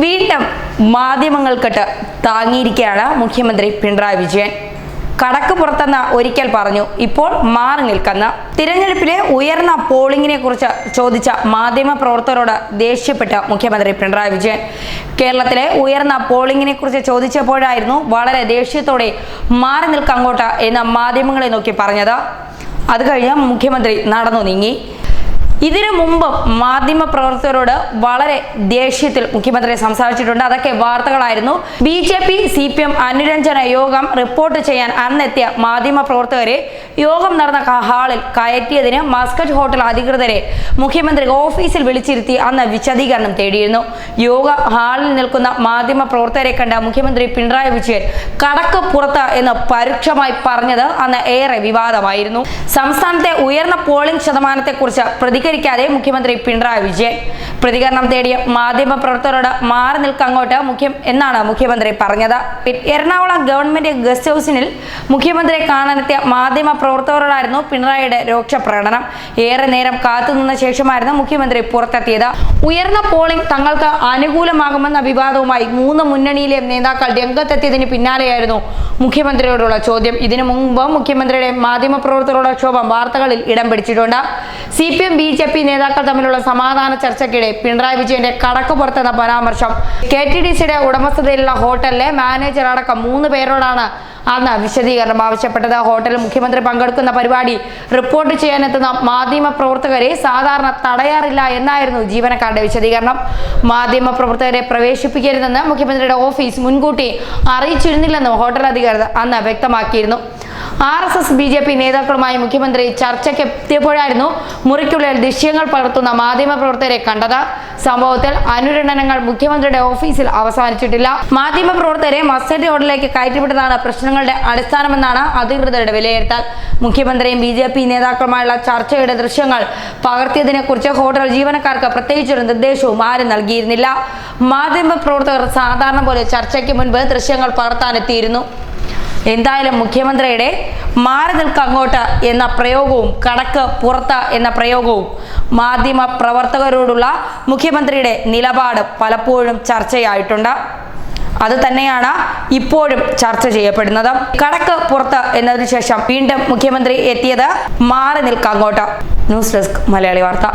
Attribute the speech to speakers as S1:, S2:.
S1: വീണ്ടും മാധ്യമങ്ങൾക്കിട്ട് താങ്ങിയിരിക്കുകയാണ് മുഖ്യമന്ത്രി പിണറായി വിജയൻ. കടക്ക് പുറത്തെന്ന് ഒരിക്കൽ പറഞ്ഞു, ഇപ്പോൾ മാറി നിൽക്കുന്ന. തിരഞ്ഞെടുപ്പിലെ ഉയർന്ന പോളിംഗിനെ കുറിച്ച് ചോദിച്ച മാധ്യമ പ്രവർത്തകരോട് ദേഷ്യപ്പെട്ട മുഖ്യമന്ത്രി പിണറായി വിജയൻ. കേരളത്തിലെ ഉയർന്ന പോളിംഗിനെ കുറിച്ച് ചോദിച്ചപ്പോഴായിരുന്നു വളരെ ദേഷ്യത്തോടെ മാറി നിൽക്കങ്ങോട്ട് എന്ന് മാധ്യമങ്ങളെ നോക്കി പറഞ്ഞത്. അത് കഴിഞ്ഞ് മുഖ്യമന്ത്രി നടന്നു നീങ്ങി. ഇതിനു മുമ്പും മാധ്യമ പ്രവർത്തകരോട് വളരെ ദേഷ്യത്തിൽ മുഖ്യമന്ത്രി സംസാരിച്ചിട്ടുണ്ട്. അതൊക്കെ വാർത്തകളായിരുന്നു. BJP CPM അനുരഞ്ജന യോഗം റിപ്പോർട്ട് ചെയ്യാൻ അന്നെത്തിയ മാധ്യമ പ്രവർത്തകരെ യോഗം നടന്ന ഹാളിൽ കയറ്റിയതിന് മസ്കറ്റ് ഹോട്ടൽ അധികൃതരെ മുഖ്യമന്ത്രി ഓഫീസിൽ വിളിച്ചിരുത്തി അന്ന് വിശദീകരണം തേടിയിരുന്നു. യോഗ ഹാളിൽ നിൽക്കുന്ന മാധ്യമ പ്രവർത്തകരെ കണ്ട മുഖ്യമന്ത്രി പിണറായി വിജയൻ കടക്ക് പുറത്ത് എന്ന് പരോക്ഷമായി പറഞ്ഞത് അന്ന് ഏറെ വിവാദമായിരുന്നു. സംസ്ഥാനത്തെ ഉയർന്ന പോളിംഗ് ശതമാനത്തെക്കുറിച്ച് പ്രതികരിക്കാതെ മുഖ്യമന്ത്രി പിണറായി വിജയൻ. പ്രതികരണം തേടിയ മാധ്യമ പ്രവർത്തകരോട് മാറി നിൽക്കങ്ങോട്ട് എന്നാണ് മുഖ്യമന്ത്രി പറഞ്ഞത്. എറണാകുളം ഗവൺമെന്റ് ഗസ്റ്റ് ഹൗസിൽ മുഖ്യമന്ത്രിയെ കാണാനെത്തിയ മാധ്യമ പ്രവർത്തകരോടായിരുന്നു പിണറായിയുടെ രൂക്ഷ പ്രകടനം. ഏറെ നേരം കാത്തുനിന്ന ശേഷമായിരുന്നു മുഖ്യമന്ത്രി പുറത്തെത്തിയത്. ഉയർന്ന പോളിംഗ് തങ്ങൾക്ക് അനുകൂലമാകുമെന്ന വിവാദവുമായി 3 മുന്നണിയിലെ നേതാക്കൾ രംഗത്തെത്തിയതിന് പിന്നാലെയായിരുന്നു മുഖ്യമന്ത്രിയോടുള്ള ചോദ്യം. ഇതിനു മുമ്പ് മുഖ്യമന്ത്രിയുടെ മാധ്യമ പ്രവർത്തകരുടെ ക്ഷോഭം വാർത്തകളിൽ ഇടം പിടിച്ചിട്ടുണ്ട്. CPM BJP നേതാക്കൾ തമ്മിലുള്ള സമാധാന ചർച്ചയ്ക്കിടെ പിണറായി വിജയന്റെ കടക്ക് പുറത്തെന്ന പരാമർശം. KTDCയുടെ ഉടമസ്ഥതയിലുള്ള ഹോട്ടലിലെ മാനേജർ അടക്കം 3 പേരോടാണ് അന്ന് വിശദീകരണം ആവശ്യപ്പെട്ടത്. ഹോട്ടലിൽ മുഖ്യമന്ത്രി പങ്കെടുക്കുന്ന പരിപാടി റിപ്പോർട്ട് ചെയ്യാനെത്തുന്ന മാധ്യമ പ്രവർത്തകരെ സാധാരണ തടയാറില്ല എന്നായിരുന്നു ജീവനക്കാരുടെ വിശദീകരണം. മാധ്യമ പ്രവർത്തകരെ പ്രവേശിപ്പിക്കരുതെന്ന് മുഖ്യമന്ത്രിയുടെ ഓഫീസ് മുൻകൂട്ടി അറിയിച്ചിരുന്നില്ലെന്നും ഹോട്ടൽ അധികൃതർ അന്ന് വ്യക്തമാക്കിയിരുന്നു. RSS BJP നേതാക്കളുമായി മുഖ്യമന്ത്രി ചർച്ചയ്ക്ക് എത്തിയപ്പോഴായിരുന്നു മുറിക്കുള്ളിൽ ദൃശ്യങ്ങൾ പകർത്തുന്ന മാധ്യമ പ്രവർത്തകരെ കണ്ടത്. സംഭവത്തിൽ അനുരണനങ്ങൾ മുഖ്യമന്ത്രിയുടെ ഓഫീസിൽ അവസാനിച്ചിട്ടില്ല. മാധ്യമ പ്രവർത്തകരെ മസ്കറ്റ് ഹോട്ടലിലേക്ക് കയറ്റിവിട്ടതാണ് പ്രശ്നങ്ങളുടെ അടിസ്ഥാനമെന്നാണ് അധികൃതരുടെ വിലയിരുത്തൽ. മുഖ്യമന്ത്രിയും BJP നേതാക്കളുമായുള്ള ചർച്ചയുടെ ദൃശ്യങ്ങൾ പകർത്തിയതിനെ കുറിച്ച് ഹോട്ടൽ ജീവനക്കാർക്ക് പ്രത്യേകിച്ചൊരു നിർദ്ദേശവും ആരും നൽകിയിരുന്നില്ല. മാധ്യമ പ്രവർത്തകർ സാധാരണ പോലെ ചർച്ചയ്ക്ക് മുൻപ് ദൃശ്യങ്ങൾ പകർത്താനെത്തിയിരുന്നു. എന്തായാലും മുഖ്യമന്ത്രിയുടെ മാറി നിൽക്കങ്ങോട്ട് എന്ന പ്രയോഗവും കടക്ക് പുറത്ത് എന്ന പ്രയോഗവും മാധ്യമ പ്രവർത്തകരോടുള്ള മുഖ്യമന്ത്രിയുടെ നിലപാട് പലപ്പോഴും ചർച്ചയായിട്ടുണ്ട്. അത് തന്നെയാണ് ഇപ്പോഴും ചർച്ച ചെയ്യപ്പെടുന്നത്. കടക്ക് പുറത്ത് എന്നതിന് ശേഷം വീണ്ടും മുഖ്യമന്ത്രി എത്തിയത് മാറി നിൽക്കങ്ങോട്ട്. ന്യൂസ് ഡെസ്ക് മലയാളി വാർത്ത.